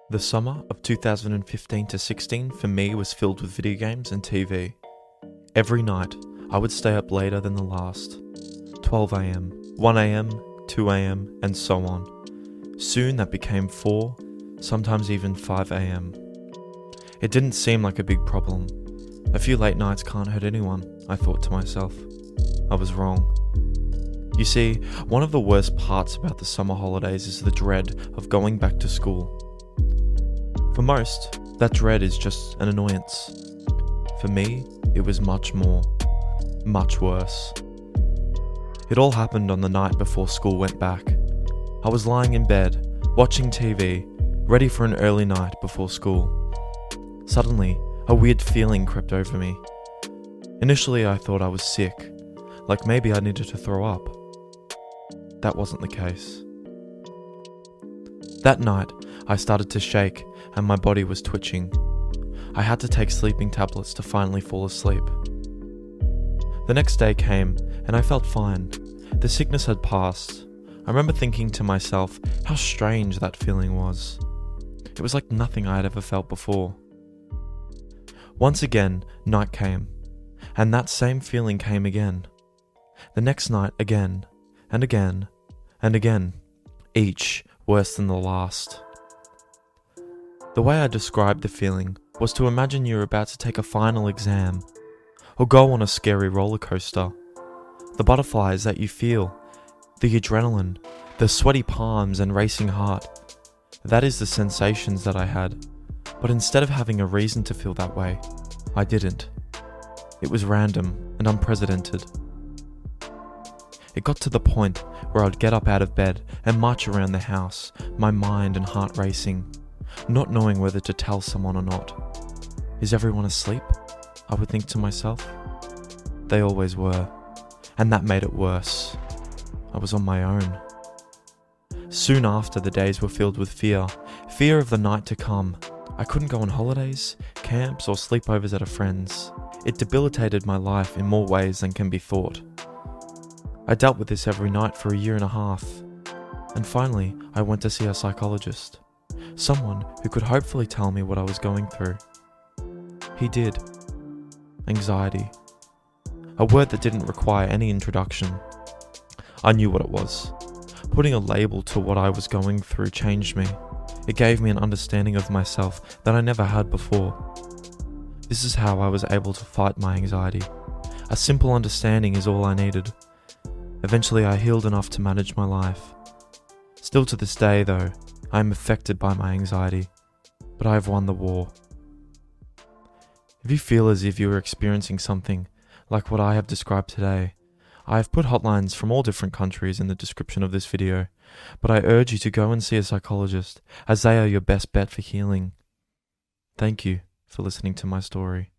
The summer of 2015 to 16 for me was filled with video games and TV. Every night, I would stay up later than the last. 12 am, 1 am, 2 am, and so on. Soon that became 4, sometimes even 5 am. It didn't seem like a big problem. A few late nights can't hurt anyone, I thought to myself. I was wrong. You see, one of the worst parts about the summer holidays is the dread of going back to school. For most, that dread is just an annoyance. For me, it was much more, much worse. It all happened on the night before school went back. I was lying in bed, watching TV, ready for an early night before school. Suddenly, a weird feeling crept over me. Initially, I thought I was sick, like maybe I needed to throw up. That wasn't the case. That night, I started to shake and my body was twitching. I had to take sleeping tablets to finally fall asleep. The next day came and I felt fine. The sickness had passed. I remember thinking to myself how strange that feeling was. It was like nothing I had ever felt before. Once again, night came, and that same feeling came again. The next night again, and again, and again, each worse than the last. The way I described the feeling was to imagine you're about to take a final exam, or go on a scary roller coaster. The butterflies that you feel, the adrenaline, the sweaty palms and racing heart, that is the sensations that I had. But instead of having a reason to feel that way, I didn't. It was random and unprecedented. It got to the point where I'd get up out of bed and march around the house, my mind and heart racing, not knowing whether to tell someone or not. Is everyone asleep? I would think to myself. They always were, and that made it worse. I was on my own. Soon after, the days were filled with fear of the night to come. I couldn't go on holidays, camps, or sleepovers at a friend's. It debilitated my life in more ways than can be thought. I dealt with this every night for a year and a half, and finally I went to see a psychologist, someone who could hopefully tell me what I was going through. He did. Anxiety. A word that didn't require any introduction. I knew what it was. Putting a label to what I was going through changed me. It gave me an understanding of myself that I never had before. This is how I was able to fight my anxiety. A simple understanding is all I needed. Eventually I healed enough to manage my life. Still to this day though, I am affected by my anxiety, but I have won the war. If you feel as if you are experiencing something like what I have described today, I have put hotlines from all different countries in the description of this video, but I urge you to go and see a psychologist, as they are your best bet for healing. Thank you for listening to my story.